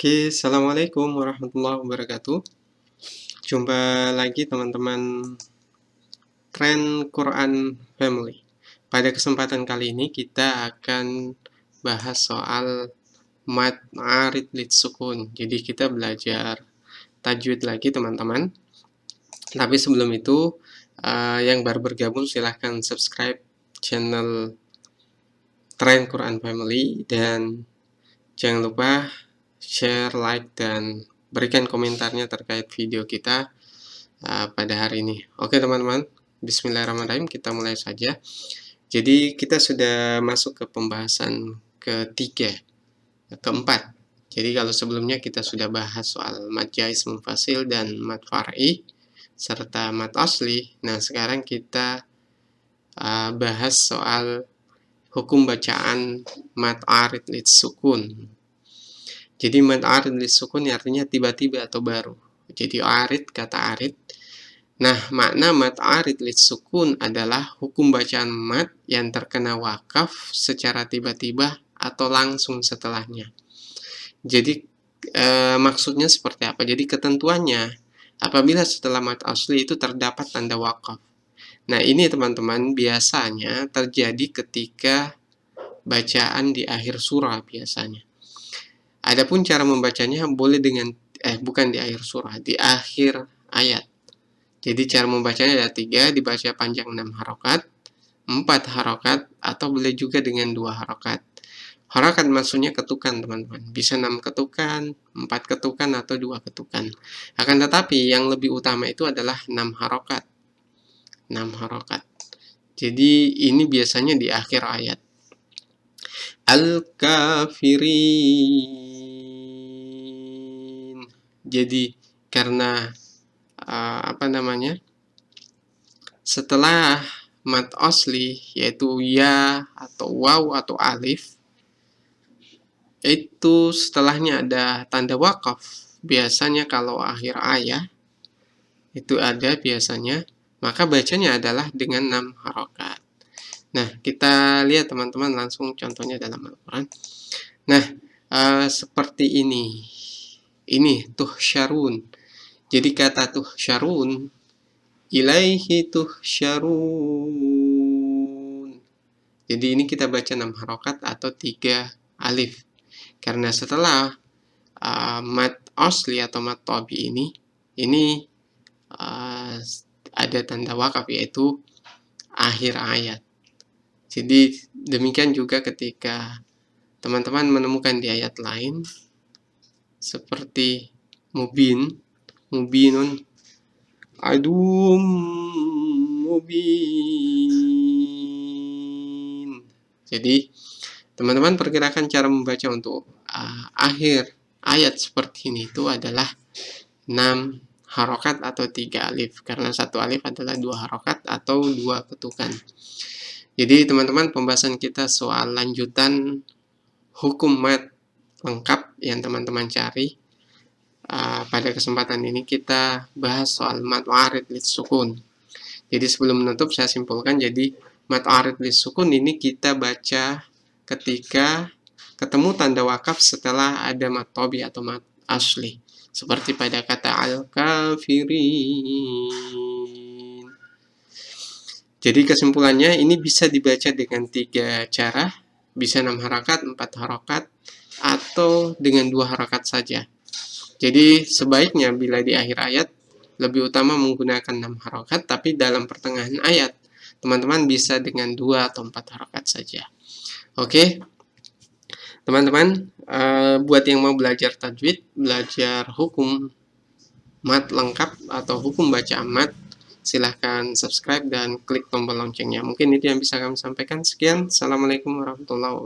Oke, assalamualaikum warahmatullahi wabarakatuh. Jumpa lagi teman-teman Tren Quran Family. Pada kesempatan kali ini kita akan bahas soal mad arid lid sukun. Jadi kita belajar tajwid lagi teman-teman. Tapi sebelum itu, yang baru bergabung silahkan subscribe channel Tren Quran Family dan jangan lupa share, like, dan berikan komentarnya terkait video kita pada hari ini. Oke teman-teman, bismillahirrahmanirrahim, kita mulai saja. Jadi kita sudah masuk ke pembahasan keempat. Jadi kalau sebelumnya kita sudah bahas soal mad jaiz munfasil dan mad far'i serta mad asli. Nah sekarang kita bahas soal hukum bacaan mad arid lid sukun. Jadi mad arid lid sukun artinya tiba-tiba atau baru. Jadi arid, kata arid. Nah, makna mad arid lid sukun adalah hukum bacaan mad yang terkena wakaf secara tiba-tiba atau langsung setelahnya. Jadi maksudnya seperti apa? Jadi ketentuannya apabila setelah mad asli itu terdapat tanda wakaf. Nah, ini teman-teman biasanya terjadi ketika bacaan di akhir surah biasanya. Adapun cara membacanya boleh dengan bukan di akhir surah, di akhir ayat. Jadi cara membacanya ada 3, dibaca panjang 6 harokat, 4 harokat, atau boleh juga dengan 2 harokat. Harokat maksudnya ketukan teman-teman, bisa 6 ketukan, 4 ketukan, atau 2 ketukan. Akan tetapi yang lebih utama itu adalah 6 harokat. 6 harokat. Jadi ini biasanya di akhir ayat. Al-kafirin. Jadi karena setelah mad asli yaitu ya atau waw atau alif, itu setelahnya ada tanda wakaf. Biasanya kalau akhir ayat itu ada biasanya, maka bacanya adalah dengan 6 harokat. Nah, kita lihat teman-teman langsung contohnya dalam Al-Quran. Nah, seperti ini. Ini tuhsyarun. Jadi kata tuhsyarun, ilaihi tuhsyarun. Jadi ini kita baca 6 harokat atau 3 alif. Karena setelah mad asli atau mad tabi ini ada tanda wakaf yaitu akhir ayat. Jadi demikian juga ketika teman-teman menemukan di ayat lain seperti mubinun, adum mubin. Jadi teman-teman perkirakan cara membaca untuk akhir ayat seperti ini itu adalah 6 harokat atau 3 alif. Karena 1 alif adalah 2 harokat atau 2 ketukan. Jadi teman-teman pembahasan kita soal lanjutan hukum mad lengkap yang teman-teman cari. Pada kesempatan ini kita bahas soal mad arid lid sukun. Jadi sebelum menutup saya simpulkan, jadi mad arid lid sukun ini kita baca ketika ketemu tanda wakaf setelah ada mad tabi atau mad asli. Seperti pada kata al-kafirin. Jadi kesimpulannya ini bisa dibaca dengan 3 cara. Bisa 6 harokat, 4 harokat, atau dengan 2 harokat saja. Jadi sebaiknya bila di akhir ayat lebih utama menggunakan 6 harokat, tapi dalam pertengahan ayat teman-teman bisa dengan 2 atau 4 harokat saja. Oke, teman-teman, buat yang mau belajar tajwid, belajar hukum mad lengkap atau hukum baca mad, silahkan subscribe dan klik tombol loncengnya. Mungkin itu yang bisa kami sampaikan. Sekian, assalamualaikum warahmatullahi wabarakatuh.